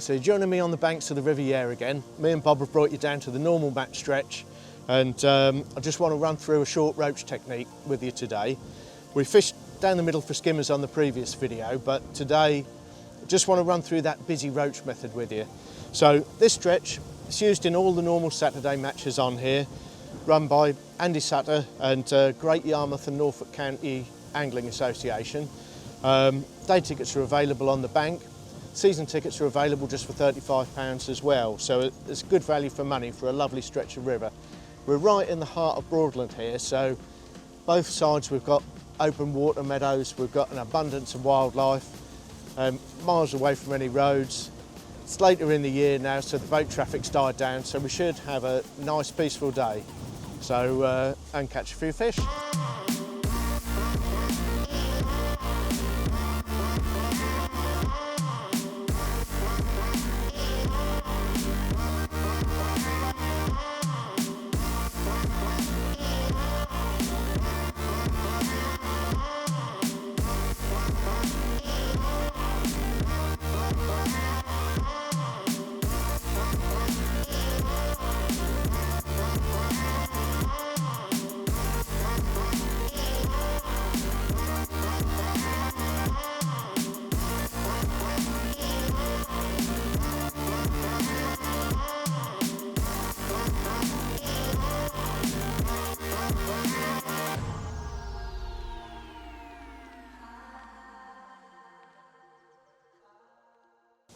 So you're joining me on the banks of the River Yare again. Me and Bob have brought you down to the normal match stretch, and I just want to run through a short roach technique with you today. We fished down the middle for skimmers on the previous video, but today I just want to run through that busy roach method with you. So this stretch is used in all the normal Saturday matches on here, run by Andy Sutter and Great Yarmouth and Norfolk County Angling Association. Day tickets are available on the bank. Season tickets are available just for £35 as well, so it's good value for money for a lovely stretch of river. We're right in the heart of Broadland here, so both sides we've got open water meadows, we've got an abundance of wildlife, miles away from any roads. It's later in the year now, so the boat traffic's died down, so we should have a nice peaceful day. So, and catch a few fish.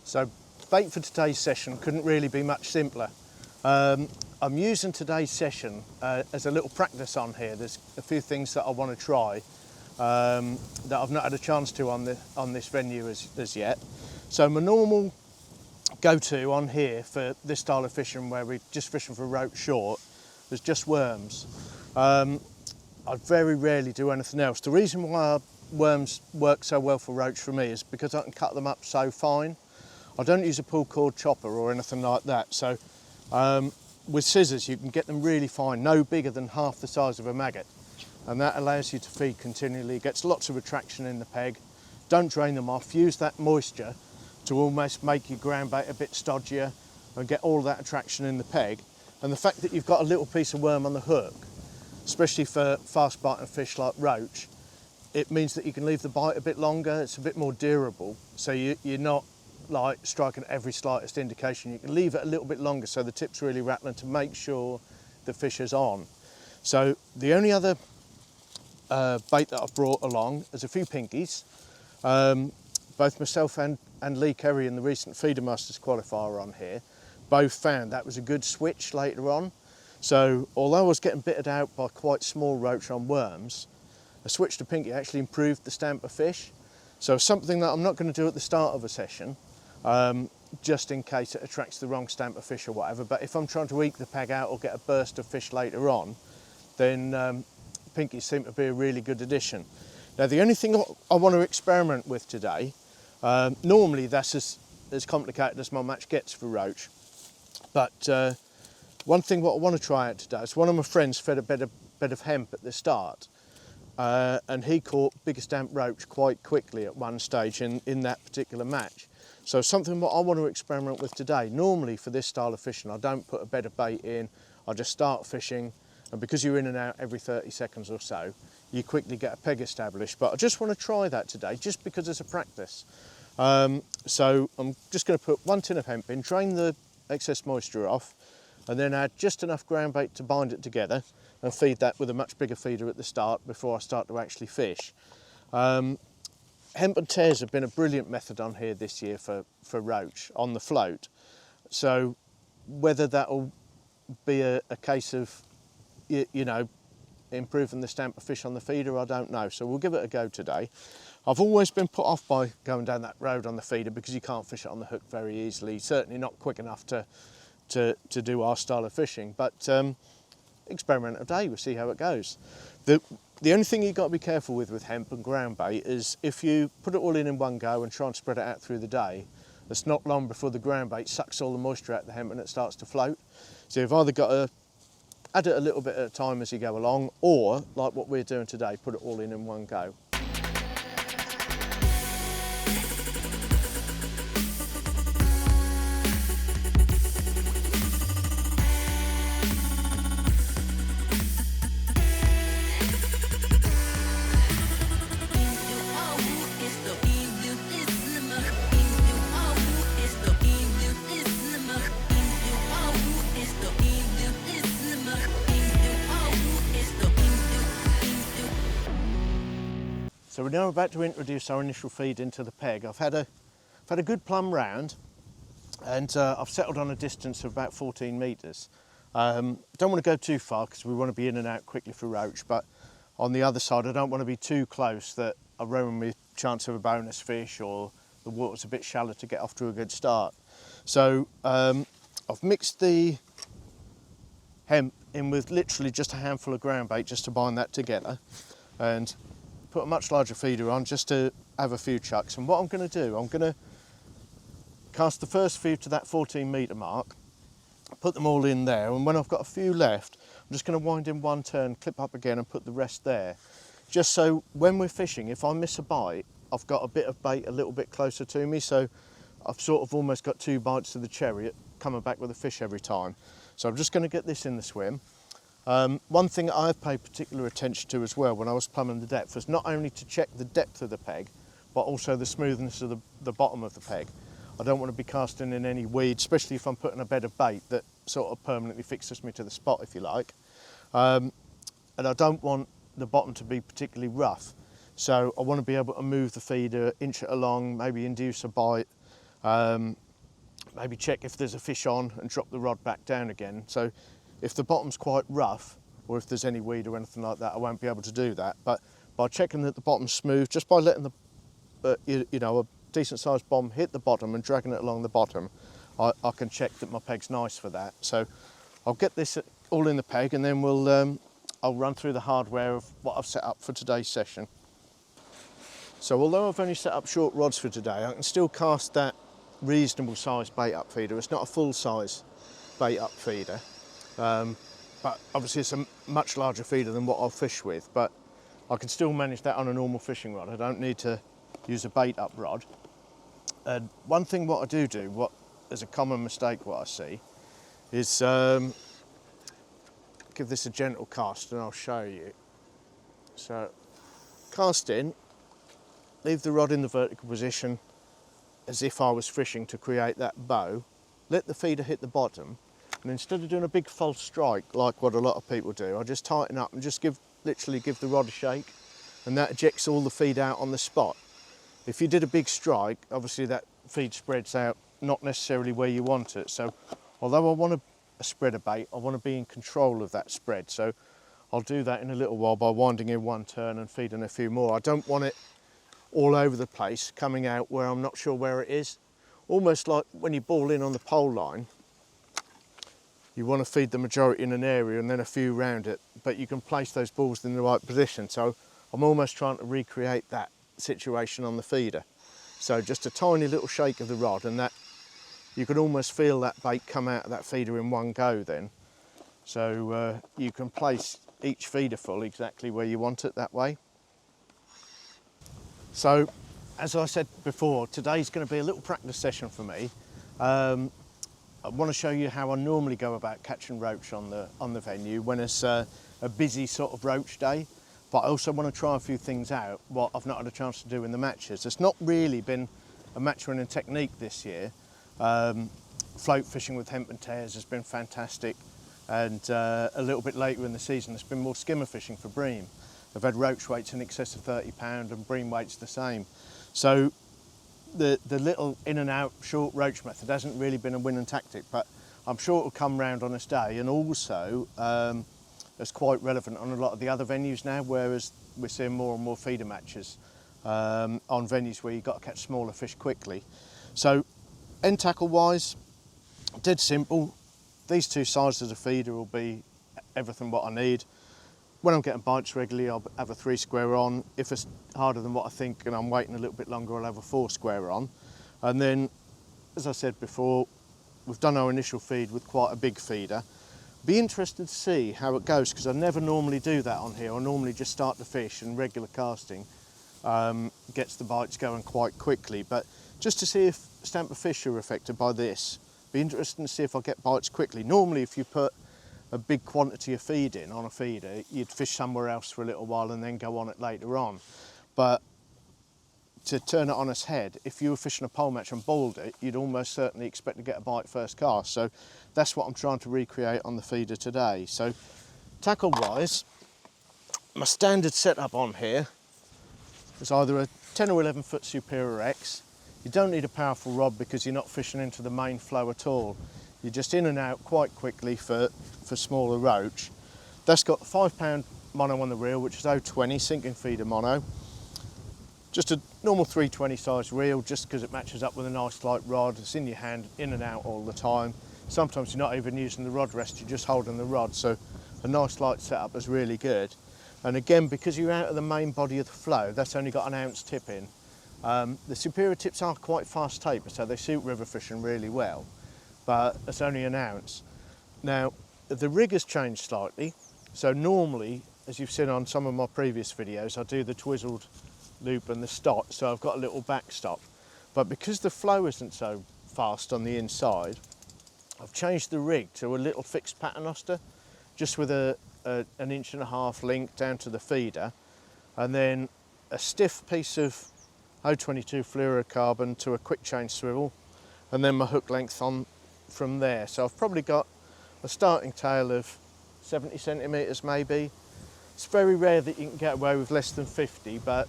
So bait for today's session couldn't really be much simpler. I'm using today's session as a little practice on here. There's a few things that I want to try that I've not had a chance to on this venue as yet. So my normal go-to on here for this style of fishing, where we're just fishing for roach short, is just worms. I very rarely do anything else. The reason why worms work so well for roach for me is because I can cut them up so fine. I don't use a pull cord chopper or anything like that, so with scissors you can get them really fine, no bigger than half the size of a maggot, and that allows you to feed continually. It gets lots of attraction in the peg. Don't drain them off, use that moisture to almost make your ground bait a bit stodgier and get all that attraction in the peg. And the fact that you've got a little piece of worm on the hook, especially for fast biting fish like roach, it means that you can leave the bite a bit longer, it's a bit more durable, so you're not like striking every slightest indication. You can leave it a little bit longer so the tip's really rattling to make sure the fish is on. So the only other bait that I've brought along is a few pinkies. Both myself and Lee Kerry in the recent Feeder Masters qualifier on here both found that was a good switch later on. So although I was getting bitted out by quite small roach on worms, a switch to pinky actually improved the stamp of fish. So something that I'm not going to do at the start of a session, just in case it attracts the wrong stamp of fish or whatever, but if I'm trying to eke the peg out or get a burst of fish later on, then pinkies seem to be a really good addition. Now the only thing I want to experiment with today, normally that's as complicated as my match gets for roach, but one thing what I want to try out today is one of my friends fed a bed of hemp at the start, and he caught bigger stamp roach quite quickly at one stage in that particular match. So something what I want to experiment with today, normally for this style of fishing I don't put a bed of bait in, I just start fishing, and because you're in and out every 30 seconds or so, you quickly get a peg established. But I just want to try that today just because it's a practice. So I'm just going to put 1 tin of hemp in, drain the excess moisture off, and then add just enough ground bait to bind it together and feed that with a much bigger feeder at the start before I start to actually fish. Hemp and tears have been a brilliant method on here this year for roach on the float. So whether that'll be a case of, you know, improving the stamp of fish on the feeder, I don't know. So we'll give it a go today. I've always been put off by going down that road on the feeder because you can't fish it on the hook very easily, certainly not quick enough to do our style of fishing, but experiment a day, we'll see how it goes. The only thing you've got to be careful with hemp and ground bait is if you put it all in one go and try and spread it out through the day, it's not long before the ground bait sucks all the moisture out of the hemp and it starts to float. So you've either got to add it a little bit at a time as you go along, or like what we're doing today, put it all in one go. we're now about to introduce our initial feed into the peg. I've had a good plumb round, and I've settled on a distance of about 14 metres. Don't want to go too far because we want to be in and out quickly for roach, but on the other side I don't want to be too close that I ruin my chance of a bonus fish, or the water's a bit shallow to get off to a good start. So I've mixed the hemp in with literally just a handful of ground bait just to bind that together, and put a much larger feeder on just to have a few chucks. And what I'm going to do, I'm going to cast the first few to that 14 metre mark, put them all in there, and when I've got a few left, I'm just going to wind in one turn, clip up again and put the rest there. Just so when we're fishing, if I miss a bite, I've got a bit of bait a little bit closer to me, so I've sort of almost got 2 bites of the cherry coming back with a fish every time. So I'm just going to get this in the swim. One thing I've paid particular attention to as well when I was plumbing the depth was not only to check the depth of the peg, but also the smoothness of the bottom of the peg. I don't want to be casting in any weeds, especially if I'm putting a bed of bait that sort of permanently fixes me to the spot, if you like. And I don't want the bottom to be particularly rough. So I want to be able to move the feeder, inch it along, maybe induce a bite, maybe check if there's a fish on and drop the rod back down again. So if the bottom's quite rough, or if there's any weed or anything like that, I won't be able to do that. But by checking that the bottom's smooth, just by letting a decent sized bomb hit the bottom and dragging it along the bottom, I can check that my peg's nice for that. So I'll get this all in the peg, and then I'll run through the hardware of what I've set up for today's session. So although I've only set up short rods for today, I can still cast that reasonable size bait up feeder. It's not a full size bait up feeder, but obviously it's a much larger feeder than what I'll fish with, but I can still manage that on a normal fishing rod. I don't need to use a bait up rod. And one thing what I do, what is a common mistake what I see, is give this a gentle cast and I'll show you. So cast in, leave the rod in the vertical position as if I was fishing to create that bow, let the feeder hit the bottom, and instead of doing a big false strike like what a lot of people do, I just tighten up and just literally give the rod a shake, and that ejects all the feed out on the spot. If you did a big strike, obviously that feed spreads out not necessarily where you want it. So although I want a spread of bait, I want to be in control of that spread. So I'll do that in a little while by winding in one turn and feeding a few more. I don't want it all over the place, coming out where I'm not sure where it is. Almost like when you ball in on the pole line, you want to feed the majority in an area and then a few round it, but you can place those balls in the right position. So I'm almost trying to recreate that situation on the feeder. So just a tiny little shake of the rod, and that you can almost feel that bait come out of that feeder in one go then. So you can place each feeder full exactly where you want it that way. So, as I said before, today's going to be a little practice session for me. I want to show you how I normally go about catching roach on the venue when it's a busy sort of roach day. But I also want to try a few things out what I've not had a chance to do in the matches. It's not really been a match running technique this year. Float fishing with hemp and tares has been fantastic, and a little bit later in the season it's been more skimmer fishing for bream. I've had roach weights in excess of 30 pound and bream weights the same. So the little in and out short roach method hasn't really been a winning tactic, but I'm sure it'll come round on this day, and also it's quite relevant on a lot of the other venues now, whereas we're seeing more and more feeder matches on venues where you've got to catch smaller fish quickly. So end tackle wise, dead simple. These two sizes of feeder will be everything what I need. When I'm getting bites regularly, I'll have a 3 square on. If it's harder than what I think and I'm waiting a little bit longer, I'll have a 4 square on. And then, as I said before, we've done our initial feed with quite a big feeder. Be interested to see how it goes, because I never normally do that on here. I normally just start the fish, and regular casting gets the bites going quite quickly. But just to see if stamper fish are affected by this, be interested to see if I get bites quickly. Normally, if you put a big quantity of feed in on a feeder, you'd fish somewhere else for a little while and then go on it later on. But to turn it on its head, if you were fishing a pole match and balled it, you'd almost certainly expect to get a bite first cast. So that's what I'm trying to recreate on the feeder today. So tackle wise, my standard setup on here is either a 10 or 11 foot Superior X. You don't need a powerful rod because you're not fishing into the main flow at all. You're just in and out quite quickly for smaller roach. That's got 5 pound mono on the reel, which is 020 sinking feeder mono. Just a normal 320 size reel, just because it matches up with a nice light rod. It's in your hand, in and out all the time. Sometimes you're not even using the rod rest, you're just holding the rod. So a nice light setup is really good. And again, because you're out of the main body of the flow, that's only got an ounce tip in. The Superior tips are quite fast taper, so they suit river fishing really well, but it's only an ounce. Now, the rig has changed slightly. So normally, as you've seen on some of my previous videos, I do the twizzled loop and the stop, so I've got a little backstop. But because the flow isn't so fast on the inside, I've changed the rig to a little fixed paternoster, just with an 1.5 inch link down to the feeder, and then a stiff piece of 022 fluorocarbon to a quick change swivel, and then my hook length on from there. So I've probably got a starting tail of 70 centimetres maybe. It's very rare that you can get away with less than 50, but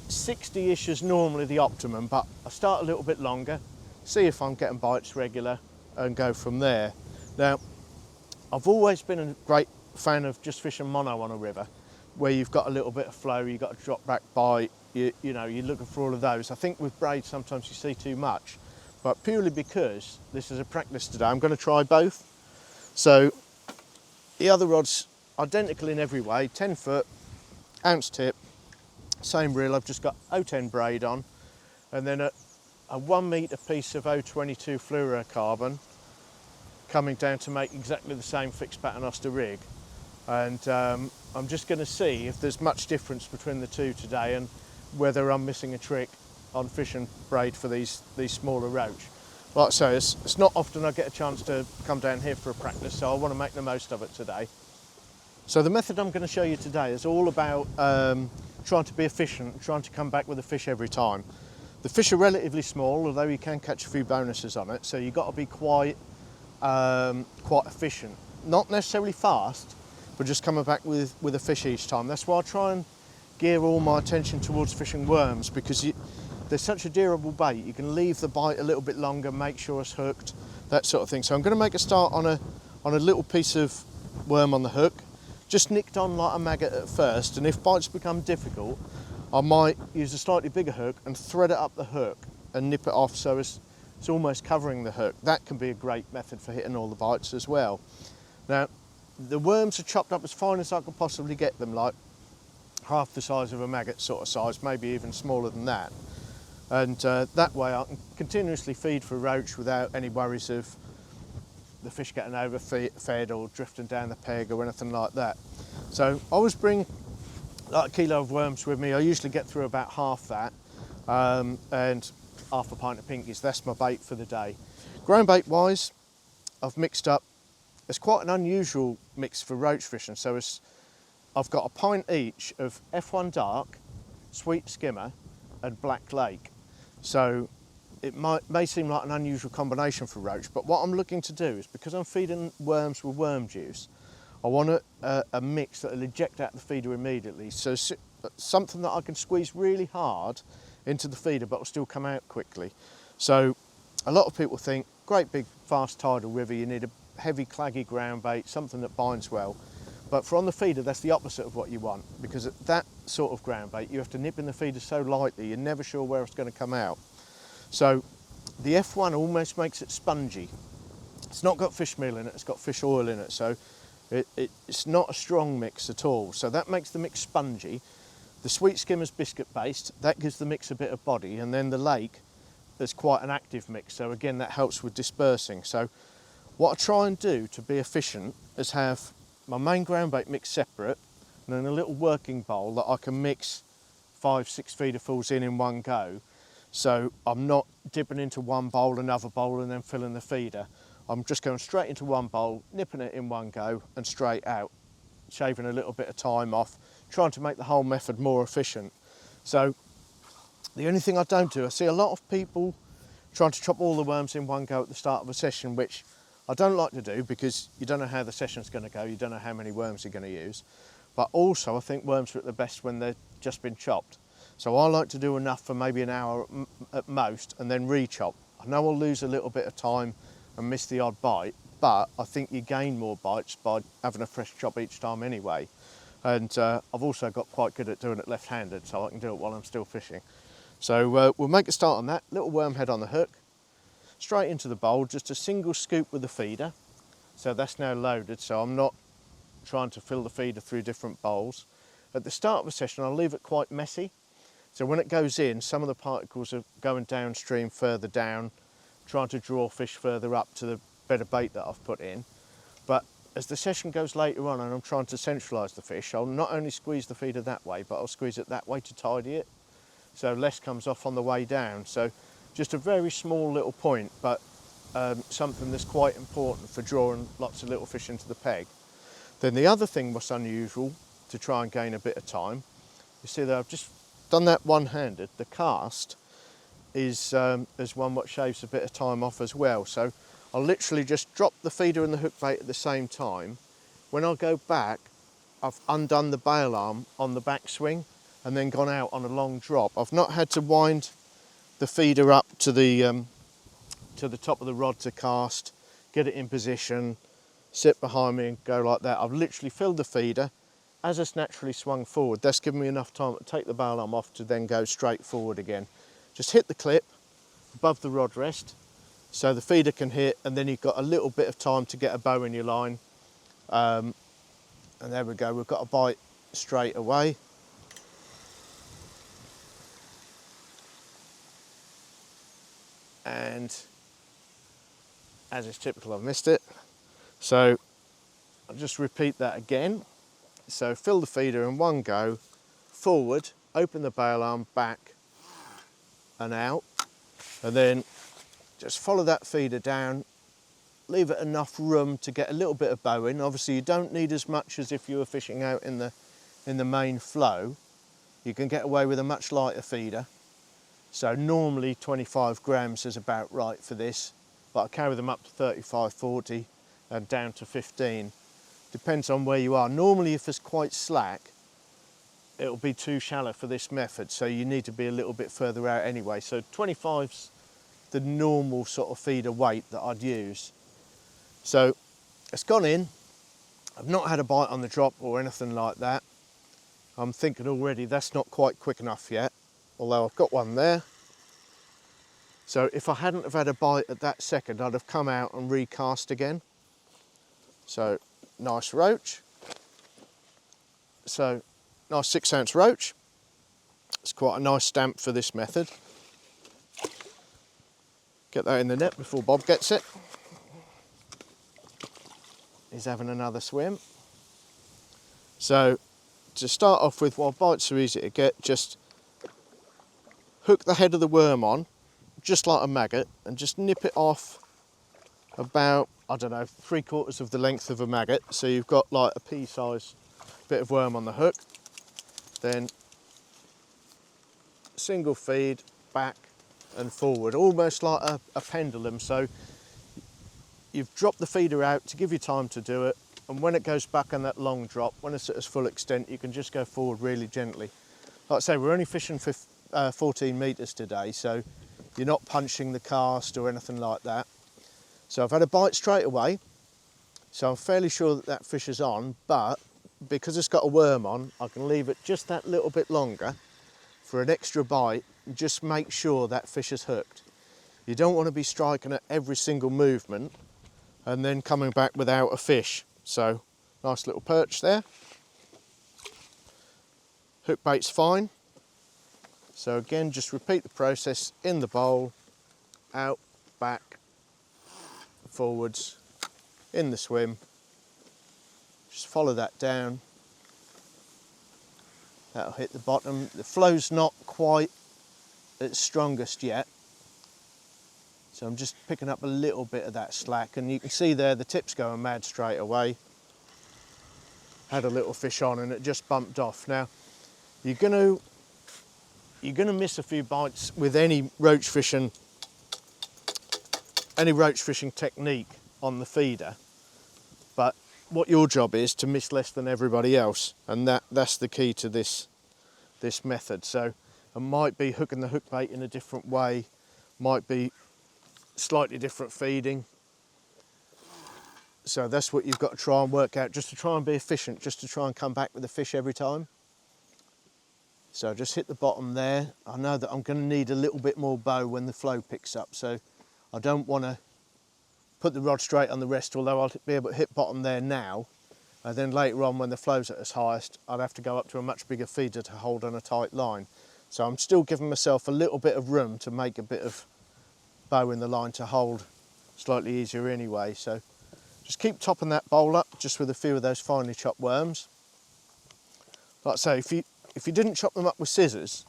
60-ish is normally the optimum, but I start a little bit longer, see if I'm getting bites regular, and go from there. Now, I've always been a great fan of just fishing mono on a river, where you've got a little bit of flow, you've got a drop back bite, you know, you're looking for all of those. I think with braid sometimes you see too much, but purely because this is a practice today, I'm going to try both. So the other rod's identical in every way, 10 foot, ounce tip, same reel. I've just got 010 braid on, and then a 1 metre piece of 022 fluorocarbon coming down to make exactly the same fixed paternoster rig. And I'm just going to see if there's much difference between the two today and whether I'm missing a trick on fishing braid for these smaller roach. Like I say, it's not often I get a chance to come down here for a practice, so I want to make the most of it today. So the method I'm going to show you today is all about trying to be efficient, trying to come back with a fish every time. The fish are relatively small, although you can catch a few bonuses on it, so you've got to be quite efficient. Not necessarily fast, but just coming back with a fish each time. That's why I try and gear all my attention towards fishing worms, because they're such a durable bait. You can leave the bite a little bit longer, make sure it's hooked, that sort of thing. So I'm going to make a start on a little piece of worm on the hook, just nicked on like a maggot at first, and if bites become difficult, I might use a slightly bigger hook and thread it up the hook and nip it off so it's almost covering the hook. That can be a great method for hitting all the bites as well. Now, the worms are chopped up as fine as I can possibly get them, like half the size of a maggot sort of size, maybe even smaller than that. And that way I can continuously feed for roach without any worries of the fish getting overfed or drifting down the peg or anything like that. So I always bring like a kilo of worms with me. I usually get through about half that, and half a pint of pinkies. That's my bait for the day. Ground bait wise, I've mixed up, it's quite an unusual mix for roach fishing. So I've got a pint each of F1 Dark, Sweet Skimmer and Black Lake. So it may seem like an unusual combination for roach, but what I'm looking to do is, because I'm feeding worms with worm juice, I want a mix that will eject out the feeder immediately. So something that I can squeeze really hard into the feeder but will still come out quickly. So a lot of people think, great big fast tidal river, you need a heavy claggy ground bait, something that binds well. But for on the feeder, that's the opposite of what you want, because at that sort of ground bait, you have to nip in the feeder so lightly, you're never sure where it's going to come out. So the F1 almost makes it spongy. It's not got fish meal in it, it's got fish oil in it, so it's not a strong mix at all. So that makes the mix spongy. The Sweet Skimmer's biscuit based, that gives the mix a bit of body, and then the Lake is quite an active mix, so again that helps with dispersing. So what I try and do to be efficient is have my main ground bait mix separate, and then a little working bowl that I can mix 5-6 feederfuls in one go. So I'm not dipping into one bowl, another bowl, and then filling the feeder. I'm just going straight into one bowl, nipping it in one go and straight out, shaving a little bit of time off, trying to make the whole method more efficient. So the only thing I don't do, I see a lot of people trying to chop all the worms in one go at the start of a session, which I don't like to do because you don't know how the session's going to go, you don't know how many worms you're going to use. But also I think worms are at the best when they've just been chopped. So I like to do enough for maybe an hour at most and then re-chop. I know I'll lose a little bit of time and miss the odd bite, but I think you gain more bites by having a fresh chop each time anyway. And I've also got quite good at doing it left-handed, so I can do it while I'm still fishing. So we'll make a start on that. Little worm head on the hook, straight into the bowl, just a single scoop with the feeder. So that's now loaded, so I'm not trying to fill the feeder through different bowls. At the start of a session, I'll leave it quite messy. So when it goes in, some of the particles are going downstream further down, trying to draw fish further up to the bed of bait that I've put in. But as the session goes later on and I'm trying to centralise the fish, I'll not only squeeze the feeder that way, but I'll squeeze it that way to tidy it. So less comes off on the way down. So just a very small little point, but something that's quite important for drawing lots of little fish into the peg. Then the other thing was unusual to try and gain a bit of time. You see that I've just done that one-handed. The cast is one what shaves a bit of time off as well. So I'll literally just drop the feeder and the hook bait at the same time. When I go back, I've undone the bail arm on the back swing and then gone out on a long drop. I've not had to wind the feeder up to the top of the rod to cast, get it in position, sit behind me and go like that. I've literally filled the feeder as it's naturally swung forward. That's given me enough time to take the bail arm off to then go straight forward again. Just hit the clip above the rod rest so the feeder can hit, and then you've got a little bit of time to get a bow in your line. And there we go, we've got a bite straight away. And as is typical, I've missed it. So I'll just repeat that again. So fill the feeder in one go, forward, open the bail arm, back and out, and then just follow that feeder down, leave it enough room to get a little bit of bow in. Obviously you don't need as much as if you were fishing out in the main flow. You can get away with a much lighter feeder. So normally 25 grams is about right for this, but I carry them up to 35, 40 and down to 15. Depends on where you are. Normally if it's quite slack, it'll be too shallow for this method, so you need to be a little bit further out anyway. So 25's the normal sort of feeder weight that I'd use. So it's gone in. I've not had a bite on the drop or anything like that. I'm thinking already that's not quite quick enough yet, although I've got one there. So if I hadn't have had a bite at that second, I'd have come out and recast again. So nice roach. So nice 6-ounce roach. It's quite a nice stamp for this method. Get that in the net before Bob gets it. He's having another swim. So to start off with, while bites are easy to get, just hook the head of the worm on, just like a maggot, and just nip it off about, I don't know, 3/4 of the length of a maggot. So you've got like a pea-sized bit of worm on the hook. Then single feed, back and forward, almost like a pendulum. So you've dropped the feeder out to give you time to do it, and when it goes back on that long drop, when it's at its full extent, you can just go forward really gently. Like I say, we're only fishing for 14 metres today, so you're not punching the cast or anything like that. So I've had a bite straight away, so I'm fairly sure that that fish is on, but because it's got a worm on, I can leave it just that little bit longer for an extra bite and just make sure that fish is hooked. You don't want to be striking at every single movement and then coming back without a fish. So nice little perch there. Hook bait's fine. So again, just repeat the process in the bowl, out, back, forwards, in the swim. Just follow that down. That'll hit the bottom. The flow's not quite at its strongest yet, so I'm just picking up a little bit of that slack, and you can see there the tip's going mad straight away. Had a little fish on and it just bumped off. Now you're going to miss a few bites with any roach fishing technique on the feeder, but what your job is to miss less than everybody else, and that's the key to this method. So and might be hooking the hook bait in a different way, might be slightly different feeding. So that's what you've got to try and work out, just to try and be efficient, just to try and come back with the fish every time. So just hit the bottom there. I know that I'm going to need a little bit more bow when the flow picks up, so I don't want to put the rod straight on the rest, although I'll be able to hit bottom there now. And then later on, when the flow's at its highest, I'd have to go up to a much bigger feeder to hold on a tight line. So I'm still giving myself a little bit of room to make a bit of bow in the line to hold slightly easier anyway. So just keep topping that bowl up just with a few of those finely chopped worms. Like I say, if you didn't chop them up with scissors,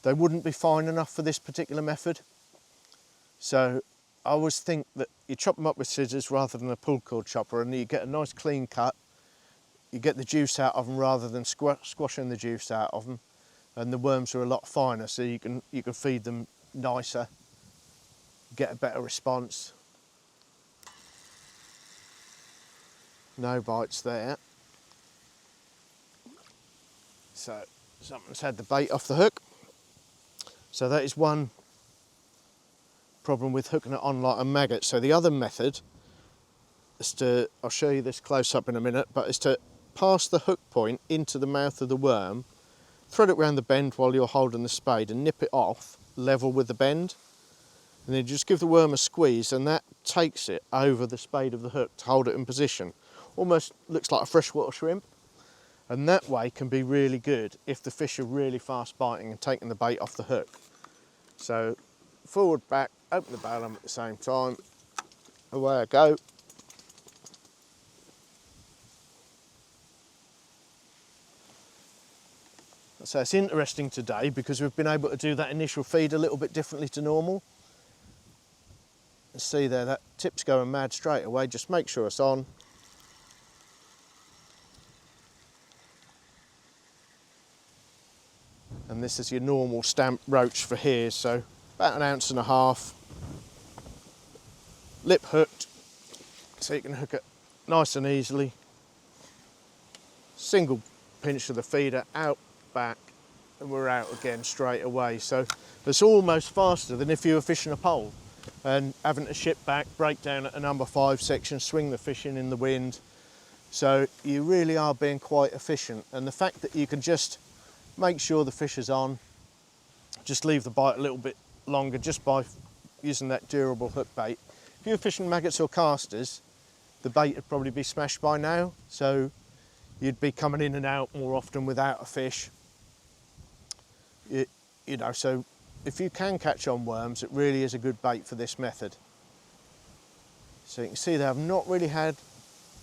they wouldn't be fine enough for this particular method. So I always think that you chop them up with scissors rather than a pull cord chopper, and you get a nice clean cut. You get the juice out of them rather than squashing the juice out of them, and the worms are a lot finer, so you can feed them nicer, get a better response. No bites there. So something's had the bait off the hook. So that is one problem with hooking it on like a maggot. So the other method is to, I'll show you this close up in a minute, but is to pass the hook point into the mouth of the worm, thread it around the bend while you're holding the spade and nip it off level with the bend. And then just give the worm a squeeze, and that takes it over the spade of the hook to hold it in position. Almost looks like a freshwater shrimp. And that way can be really good if the fish are really fast biting and taking the bait off the hook. So forward, back, open the bail at the same time, away I go. So it's interesting today because we've been able to do that initial feed a little bit differently to normal. And see there, that tip's going mad straight away. Just make sure it's on. And this is your normal stamp roach for here, so about 1.5 ounces. Lip hooked, so you can hook it nice and easily. Single pinch of the feeder, out, back, and we're out again straight away. So it's almost faster than if you were fishing a pole and having to ship back, break down at a number 5 section, swing the fish in the wind. So you really are being quite efficient, and the fact that you can just make sure the fish is on, just leave the bite a little bit longer just by using that durable hook bait. If you were fishing maggots or casters, the bait would probably be smashed by now, so you'd be coming in and out more often without a fish. You know, so if you can catch on worms, it really is a good bait for this method. So you can see that I've not really had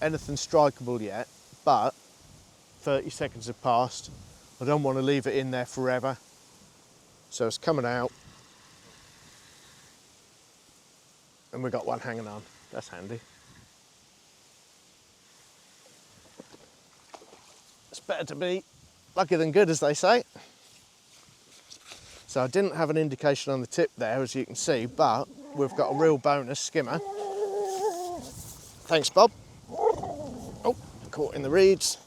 anything strikeable yet, but 30 seconds have passed. I don't want to leave it in there forever. So it's coming out. And we've got one hanging on. That's handy. It's better to be lucky than good, as they say. So I didn't have an indication on the tip there, as you can see, but we've got a real bonus skimmer. Thanks, Bob. Oh, caught in the reeds.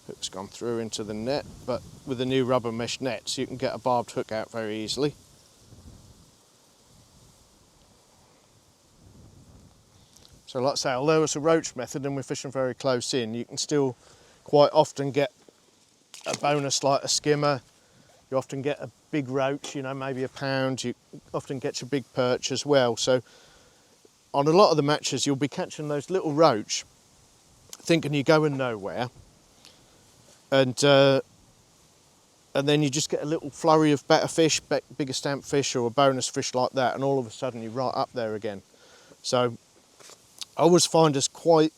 Hook's gone through into the net, but with the new rubber mesh nets, you can get a barbed hook out very easily. So like I say, although it's a roach method and we're fishing very close in, you can still quite often get a bonus like a skimmer. You often get a big roach, you know, maybe a pound. You often get your big perch as well. So on a lot of the matches, you'll be catching those little roach, thinking you're going nowhere. And then you just get a little flurry of better fish, bigger stamp fish or a bonus fish like that, and all of a sudden you're right up there again. So I always find it's quite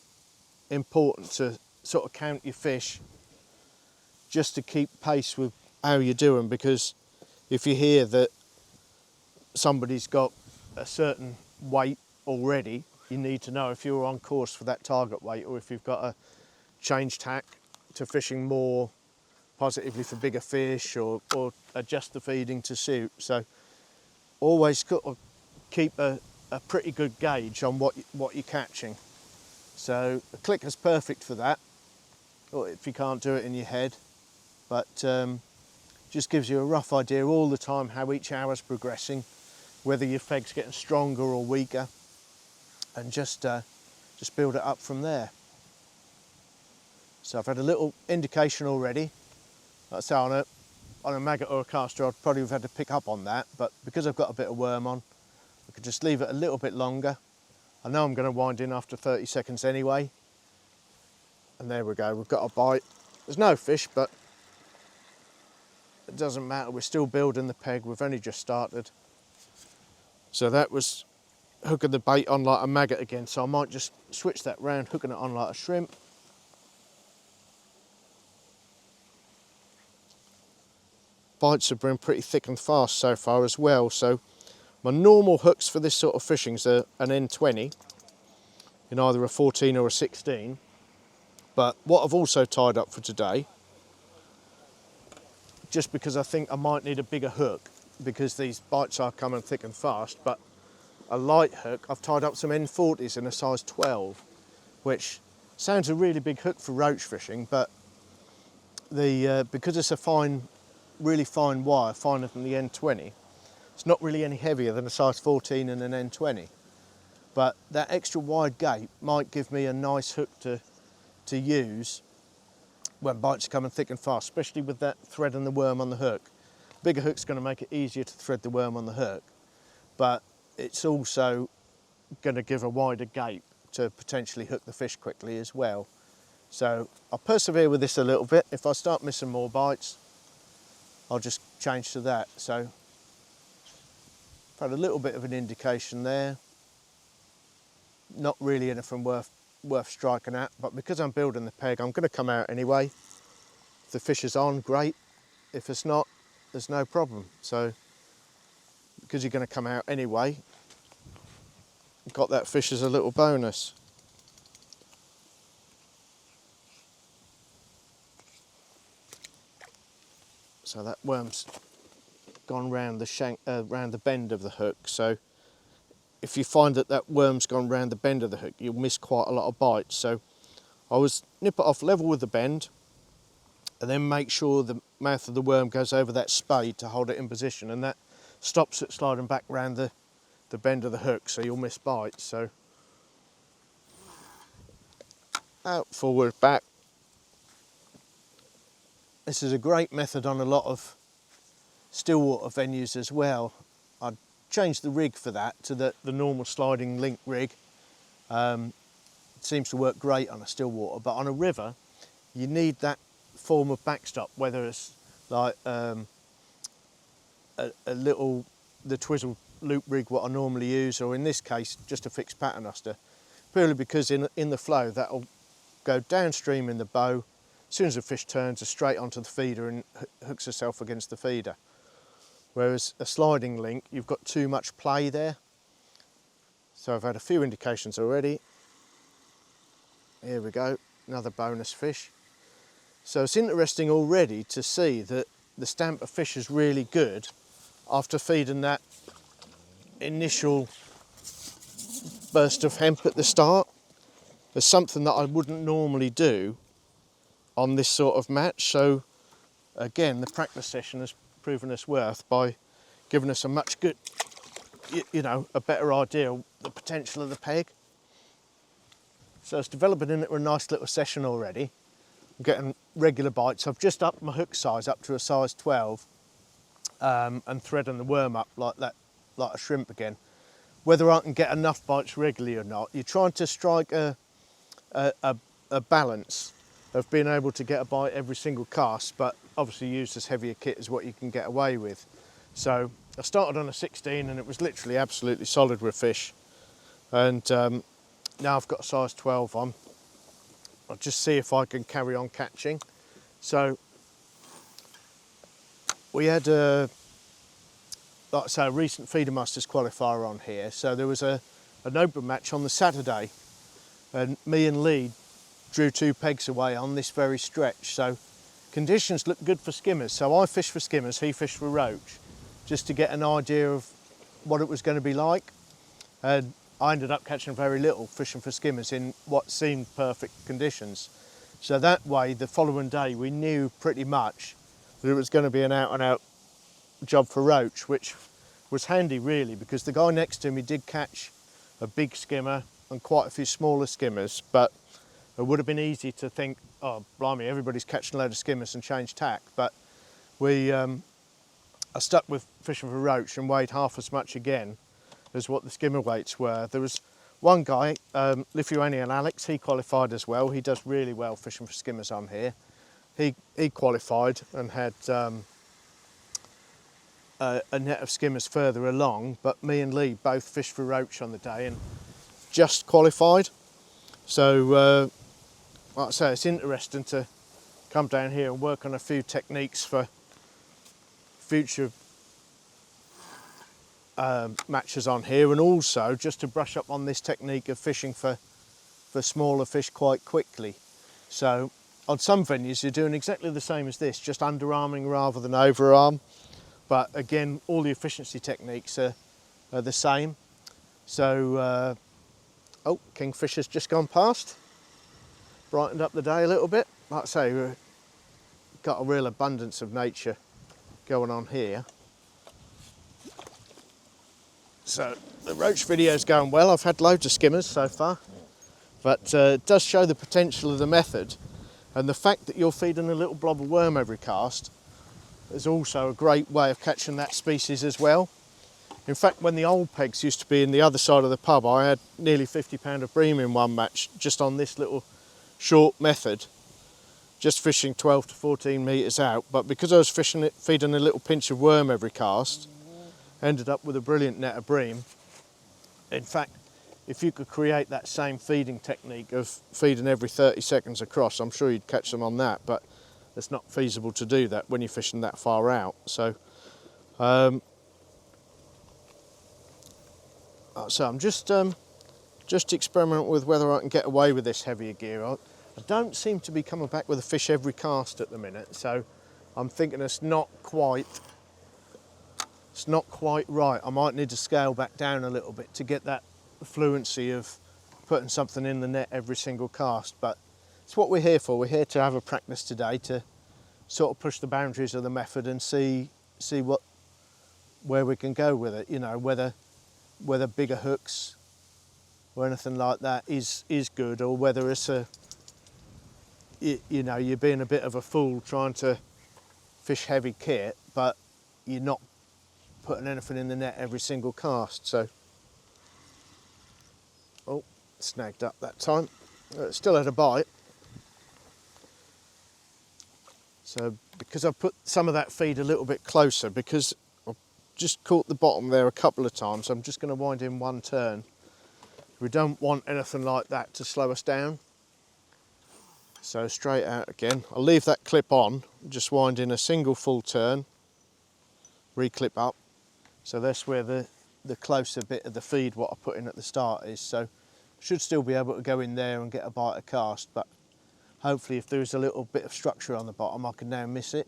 important to sort of count your fish just to keep pace with how you're doing, because if you hear that somebody's got a certain weight already, you need to know if you're on course for that target weight or if you've got to change tack to fishing more positively for bigger fish or adjust the feeding to suit. So always keep a pretty good gauge on what you're catching. So the clicker's perfect for that. or if you can't do it in your head, but just gives you a rough idea all the time how each hour's progressing, whether your feg's getting stronger or weaker, and just build it up from there. So I've had a little indication already. Like I say, on a maggot or a caster, I'd probably have had to pick up on that, but because I've got a bit of worm on, I could just leave it a little bit longer. I know I'm going to wind in after 30 seconds anyway. And there we go, we've got a bite. There's no fish, but it doesn't matter, we're still building the peg, we've only just started. So that was hooking the bait on like a maggot again, so I might just switch that round, hooking it on like a shrimp. Bites have been pretty thick and fast so far as well, so my normal hooks for this sort of fishing is an N20 in either a 14 or a 16. But what I've also tied up for today, just because I think I might need a bigger hook, because these bites are coming thick and fast, but a light hook, I've tied up some N40s in a size 12, which sounds a really big hook for roach fishing, but because it's a fine, really fine wire, finer than the N20, it's not really any heavier than a size 14 and an N20. But that extra wide gape might give me a nice hook to use when bites are coming thick and fast, especially with that thread and the worm on the hook. Bigger hook's going to make it easier to thread the worm on the hook, but it's also going to give a wider gape to potentially hook the fish quickly as well. So I'll persevere with this a little bit. If I start missing more bites, I'll just change to that. So I've had a little bit of an indication there. Not really anything worth striking at, but because I'm building the peg, I'm going to come out anyway. If the fish is on, great. If it's not, there's no problem. So because you're going to come out anyway, got that fish as a little bonus. So that worm's gone round the shank, round the bend of the hook. So if you find that worm's gone round the bend of the hook, you'll miss quite a lot of bites. So I always nip it off level with the bend, and then make sure the mouth of the worm goes over that spade to hold it in position, and that stops it sliding back round the bend of the hook, so you'll miss bites. So out, forward, back. This is a great method on a lot of stillwater venues as well. I'd change the rig for that to the normal sliding link rig. It seems to work great on a stillwater, but on a river you need that form of backstop, whether it's like the twizzle loop rig what I normally use, or in this case just a fixed paternoster, purely because in the flow that'll go downstream in the bow. As soon as the fish turns, it's straight onto the feeder and hooks herself against the feeder. Whereas a sliding link, you've got too much play there. So I've had a few indications already. Here we go, another bonus fish. So it's interesting already to see that the stamp of fish is really good after feeding that initial burst of hemp at the start. There's something that I wouldn't normally do on this sort of match. So again, the practice session has proven us worth by giving us a much good, you know, a better idea of the potential of the peg. So it's developing into a nice little session already. I'm getting regular bites. I've just upped my hook size up to a size 12 and threading the worm up like that, like a shrimp again. Whether I can get enough bites regularly or not, you're trying to strike a balance of being able to get a bite every single cast, but obviously use as heavy a kit as what you can get away with. So I started on a 16 and it was literally absolutely solid with fish. And now I've got a size 12 on. I'll just see if I can carry on catching. So we had like I say, a recent Feeder Masters qualifier on here. So there was an open match on the Saturday, and me and Lee drew 2 pegs away on this very stretch. So conditions look good for skimmers. So I fished for skimmers, he fished for roach, just to get an idea of what it was going to be like. And I ended up catching very little fishing for skimmers in what seemed perfect conditions. So that way, the following day, we knew pretty much that it was going to be an out-and-out job for roach, which was handy really, because the guy next to me did catch a big skimmer and quite a few smaller skimmers, but it would have been easy to think, oh blimey, everybody's catching a load of skimmers and change tack. But I stuck with fishing for roach and weighed half as much again as what the skimmer weights were. There was one guy, Lithuanian Alex, he qualified as well. He does really well fishing for skimmers on here. He qualified and had a net of skimmers further along, but me and Lee both fished for roach on the day and just qualified. So like I say, it's interesting to come down here and work on a few techniques for future matches on here, and also just to brush up on this technique of fishing for smaller fish quite quickly. So on some venues you're doing exactly the same as this, just underarming rather than overarm, but again all the efficiency techniques are the same. So oh, kingfisher's just gone past, brightened up the day a little bit. Like I say, we've got a real abundance of nature going on here. So the roach video's going well. I've had loads of skimmers so far, but it does show the potential of the method, and the fact that you're feeding a little blob of worm every cast is also a great way of catching that species as well. In fact, when the old pegs used to be in the other side of the pub, I had nearly 50 pound of bream in one match just on this little short method, just fishing 12 to 14 metres out. But because I was feeding a little pinch of worm every cast, ended up with a brilliant net of bream. In fact, if you could create that same feeding technique of feeding every 30 seconds across, I'm sure you'd catch them on that, but it's not feasible to do that when you're fishing that far out. So I'm just experimenting with whether I can get away with this heavier gear. I don't seem to be coming back with a fish every cast at the minute, so I'm thinking it's not quite right. I might need to scale back down a little bit to get that fluency of putting something in the net every single cast, but it's what we're here for. We're here to have a practice today, to sort of push the boundaries of the method and see where we can go with it, you know, whether bigger hooks or anything like that is good, or whether it's you know, you're being a bit of a fool trying to fish heavy kit, but you're not putting anything in the net every single cast. So, oh, snagged up that time. Still had a bite. So because I put some of that feed a little bit closer, because I've just caught the bottom there a couple of times, I'm just going to wind in one turn. We don't want anything like that to slow us down. So straight out again. I'll leave that clip on, just wind in a single full turn, re-clip up. So that's where the closer bit of the feed what I put in at the start is. So should still be able to go in there and get a bite of cast, but hopefully if there's a little bit of structure on the bottom, I can now miss it.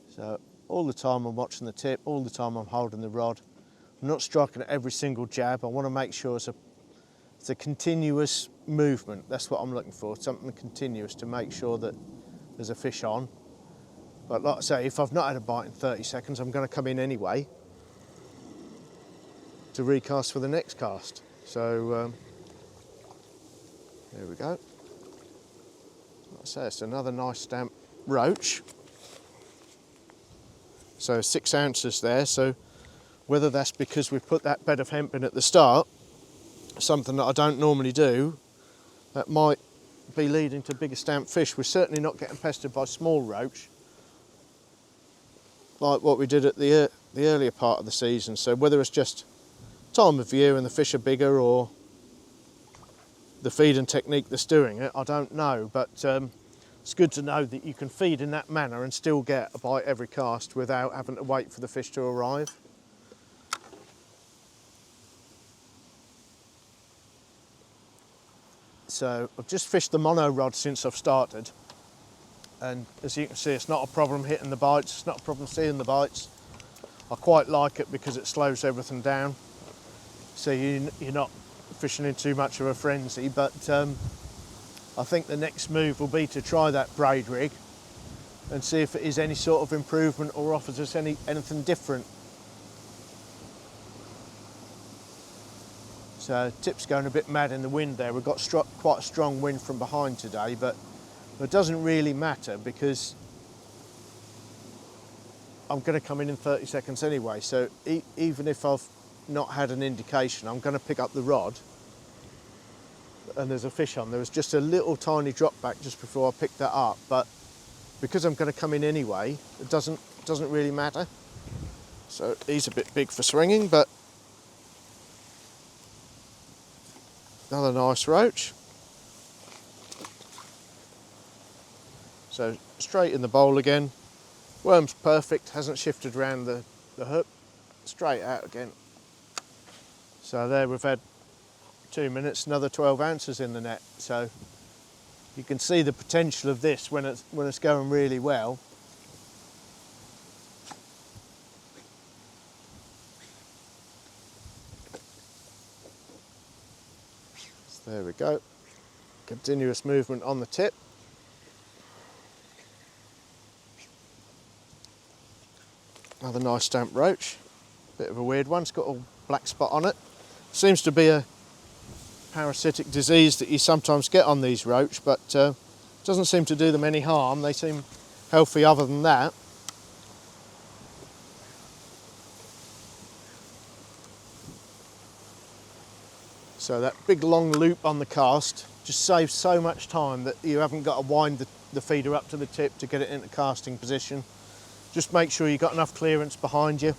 So all the time I'm watching the tip, all the time I'm holding the rod. I'm not striking at every single jab. I want to make sure it's a continuous movement. That's what I'm looking for, something continuous to make sure that there's a fish on. But like I say, if I've not had a bite in 30 seconds, I'm going to come in anyway to recast for the next cast. So there we go. Like I say, it's another nice stamp roach. So 6 ounces there. So whether that's because we've put that bed of hemp in at the start, something that I don't normally do, that might be leading to bigger stamp fish. We're certainly not getting pestered by small roach like what we did at the earlier part of the season. So whether it's just time of year and the fish are bigger, or the feeding technique that's doing it, I don't know, but it's good to know that you can feed in that manner and still get a bite every cast without having to wait for the fish to arrive. So I've just fished the mono rod since I've started, and as you can see, it's not a problem hitting the bites, it's not a problem seeing the bites. I quite like it because it slows everything down, so you're not fishing in too much of a frenzy, but I think the next move will be to try that braid rig and see if it is any sort of improvement or offers us anything different. So tip's going a bit mad in the wind there. We've got quite a strong wind from behind today, but it doesn't really matter because I'm going to come in 30 seconds anyway. So even if I've not had an indication, I'm going to pick up the rod and there's a fish on. There was just a little tiny drop back just before I picked that up, but because I'm going to come in anyway, it doesn't really matter. So he's a bit big for swinging, but another nice roach. So straight in the bowl again. Worm's perfect, hasn't shifted around the hook. Straight out again. So there we've had 2 minutes, another 12 ounces in the net. So you can see the potential of this when it's going really well. So there we go. Continuous movement on the tip. Another nice stamp roach. Bit of a weird one, it's got a black spot on it. Seems to be a parasitic disease that you sometimes get on these roach, but doesn't seem to do them any harm. They seem healthy other than that. So that big long loop on the cast just saves so much time that you haven't got to wind the feeder up to the tip to get it into casting position. Just make sure you've got enough clearance behind you.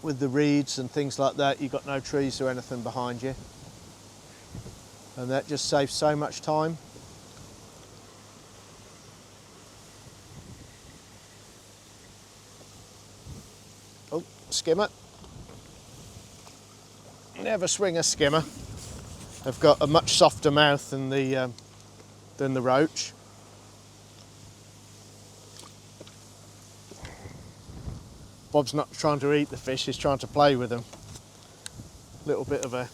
With the reeds and things like that, you've got no trees or anything behind you. And that just saves so much time. Oh, skimmer. Never swing a skimmer. They've got a much softer mouth than the roach. Bob's not trying to eat the fish, he's trying to play with them. A little bit of a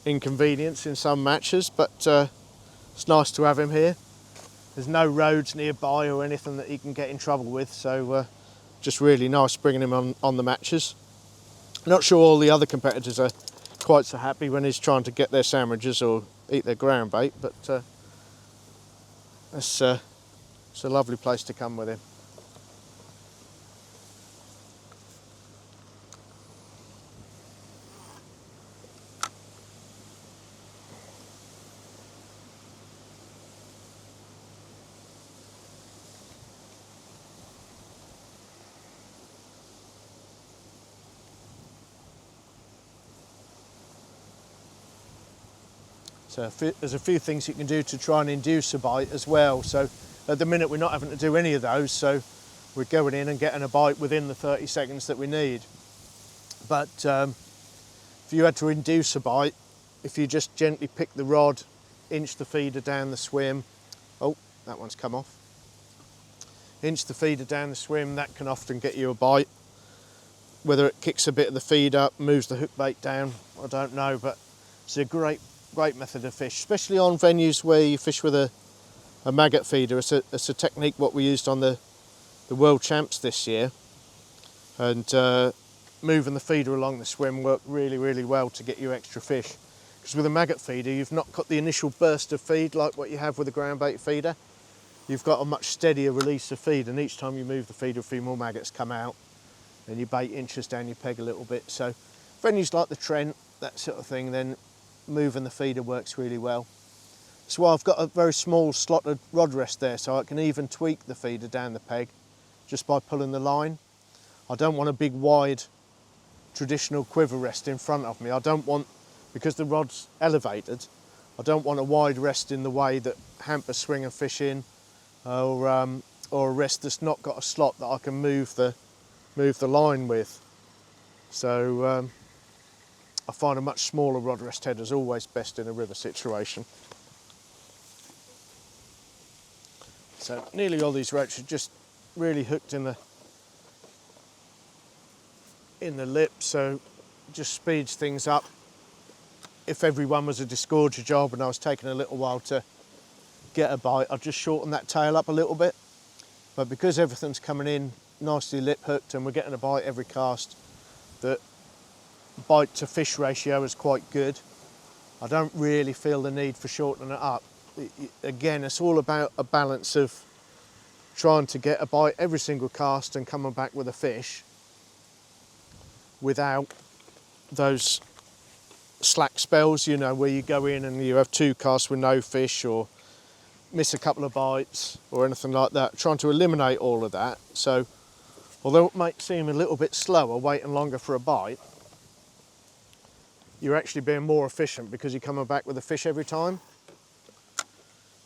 inconvenience in some matches, but it's nice to have him here. There's no roads nearby or anything that he can get in trouble with, so just really nice bringing him on the matches. Not sure all the other competitors are quite so happy when he's trying to get their sandwiches or eat their ground bait, but it's a lovely place to come with him. So there's a few things you can do to try and induce a bite as well. So at the minute we're not having to do any of those, so we're going in and getting a bite within the 30 seconds that we need. But if you had to induce a bite, if you just gently pick the rod, inch the feeder down the swim, oh, that one's come off. Inch the feeder down the swim, that can often get you a bite. Whether it kicks a bit of the feed up, moves the hook bait down, I don't know, but it's a great method of fish, especially on venues where you fish with a maggot feeder. It's a technique what we used on the World Champs this year, and moving the feeder along the swim worked really well to get you extra fish, because with a maggot feeder you've not got the initial burst of feed like what you have with a ground bait feeder. You've got a much steadier release of feed, and each time you move the feeder a few more maggots come out and your bait inches down your peg a little bit. So venues like the Trent, that sort of thing, then moving the feeder works really well. So I've got a very small slotted rod rest there, so I can even tweak the feeder down the peg just by pulling the line. I don't want a big wide traditional quiver rest in front of me. I don't want, because the rod's elevated, I don't want a wide rest in the way that hampers swing and fish in, or a rest that's not got a slot that I can move the line with. So I find a much smaller rod rest head is always best in a river situation. So nearly all these roach are just really hooked in the lip, so just speeds things up. if everyone was a disgorger job and I was taking a little while to get a bite, I'd just shorten that tail up a little bit. But because everything's coming in nicely lip hooked and we're getting a bite every cast, the bite to fish ratio is quite good. I don't really feel the need for shortening it up. Again, it's all about a balance of trying to get a bite every single cast and coming back with a fish without those slack spells, you know, where you go in and you have 2 casts with no fish or miss a couple of bites or anything like that. Trying to eliminate all of that. So although it might seem a little bit slower waiting longer for a bite, you're actually being more efficient because you're coming back with a fish every time.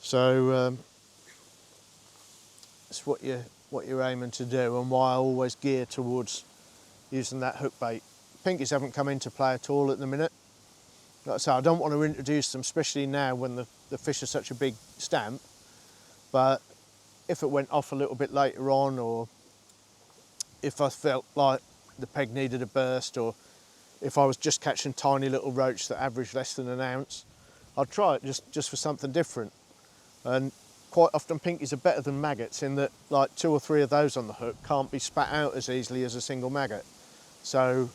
So it's what you're aiming to do, and why I always gear towards using that hook bait. Pinkies haven't come into play at all at the minute. Like I say, I don't want to introduce them, especially now when the fish are such a big stamp. But if it went off a little bit later on, or if I felt like the peg needed a burst, or if I was just catching tiny little roach that average less than an ounce, I'd try it just for something different. And quite often pinkies are better than maggots in that, like, 2 or 3 of those on the hook can't be spat out as easily as a single maggot. So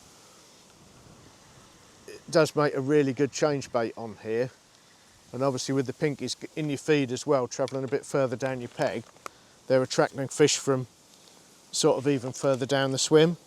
it does make a really good change bait on here. And obviously with the pinkies in your feed as well, travelling a bit further down your peg, they're attracting fish from sort of even further down the swim.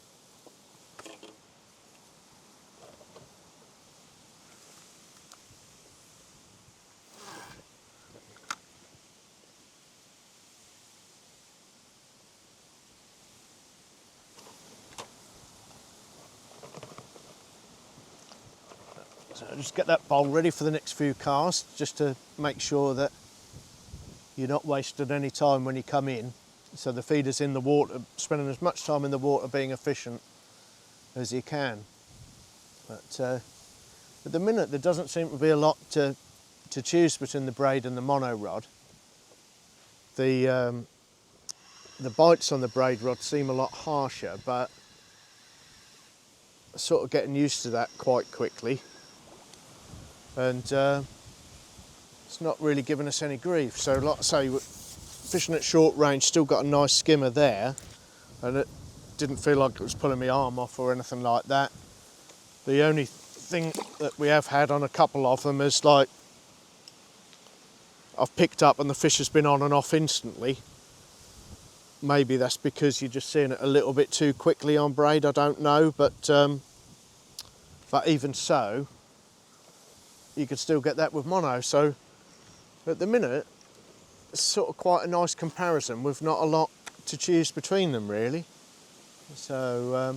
So just get that bowl ready for the next few casts, just to make sure that you're not wasting any time when you come in. So the feeder's in the water, spending as much time in the water being efficient as you can. But at the minute there doesn't seem to be a lot to choose between the braid and the mono rod. The bites on the braid rod seem a lot harsher, but sort of getting used to that quite quickly. And it's not really giving us any grief. So like I say, fishing at short range, still got a nice skimmer there, and it didn't feel like it was pulling my arm off or anything like that. The only thing that we have had on a couple of them is, like, I've picked up and the fish has been on and off instantly. Maybe that's because you're just seeing it a little bit too quickly on braid, I don't know, but even so, you could still get that with mono. So at the minute, it's sort of quite a nice comparison with not a lot to choose between them, really. So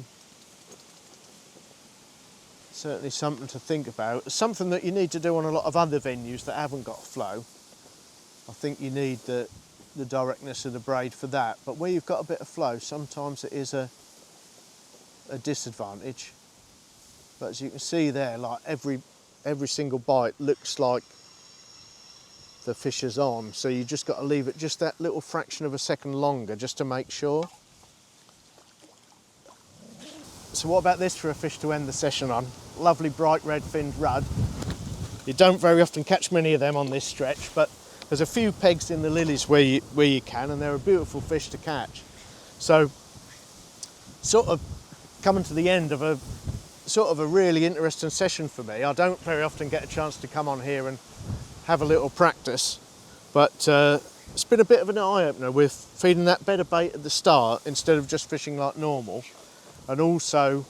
certainly something to think about. It's something that you need to do on a lot of other venues that haven't got a flow. I think you need the directness of the braid for that, but where you've got a bit of flow, sometimes it is a disadvantage. But as you can see there, like every single bite looks like the fish is on, so you just got to leave it just that little fraction of a second longer just to make sure. So what about this for a fish to end the session on? Lovely bright red finned rudd. You don't very often catch many of them on this stretch, but there's a few pegs in the lilies where you can, and they're a beautiful fish to catch. So sort of coming to the end of a sort of a really interesting session for me. I don't very often get a chance to come on here and have a little practice, but it's been a bit of an eye-opener with feeding that bed of bait at the start instead of just fishing like normal, and also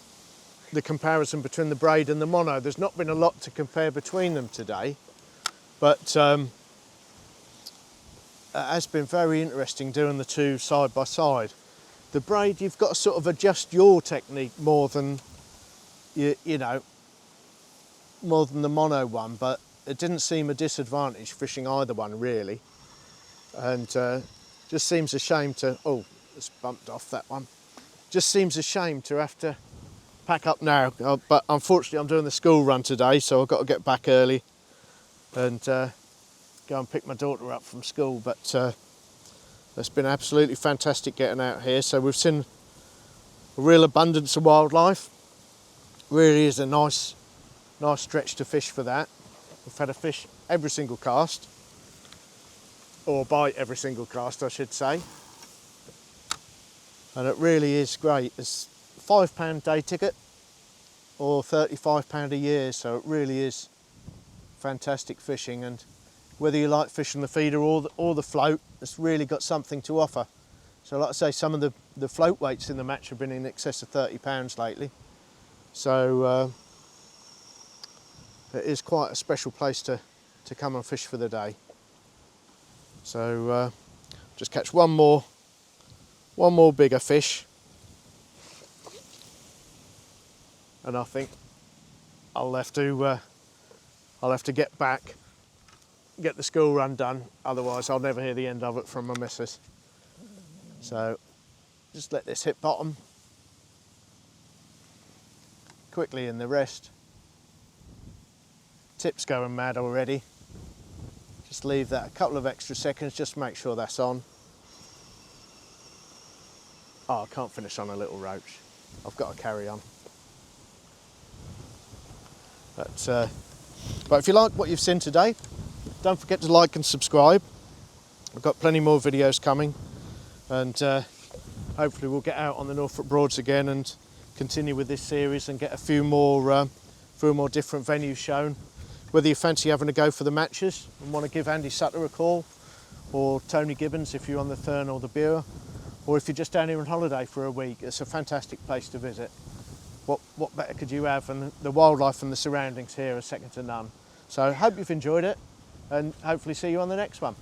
the comparison between the braid and the mono. There's not been a lot to compare between them today, but it has been very interesting doing the two side by side. The braid, you've got to sort of adjust your technique more than you know, more than the mono one, but it didn't seem a disadvantage fishing either one, really. And just seems a shame to, oh, it's bumped off that one. Just seems a shame to have to pack up now, but unfortunately I'm doing the school run today, so I've got to get back early and go and pick my daughter up from school. But it's been absolutely fantastic getting out here. So we've seen a real abundance of wildlife. Really is a nice Nice stretch to fish for that. We've had a fish every single cast, or bite every single cast I should say, and it really is great. It's £5 day ticket or £35 a year, so it really is fantastic fishing, and whether you like fishing the feeder or the float, it's really got something to offer. So like I say, some of the float weights in the match have been in excess of £30 lately, so it is quite a special place to come and fish for the day. So just catch one more bigger fish, and I think I'll have to get back, get the school run done, otherwise I'll never hear the end of it from my missus. So just let this hit bottom quickly in the rest. Tip's going mad already. Just leave that a couple of extra seconds, just make sure that's on. Oh, I can't finish on a little roach. I've got to carry on. But if you like what you've seen today, don't forget to like and subscribe. I've got plenty more videos coming, and hopefully we'll get out on the Norfolk Broads again and continue with this series and get a few more different venues shown. Whether you fancy having a go for the matches and want to give Andy Sutter a call, or Tony Gibbons if you're on the Thurn or the Bure, or if you're just down here on holiday for a week, it's a fantastic place to visit. What better could you have, and the wildlife and the surroundings here are second to none. So I hope you've enjoyed it, and hopefully see you on the next one.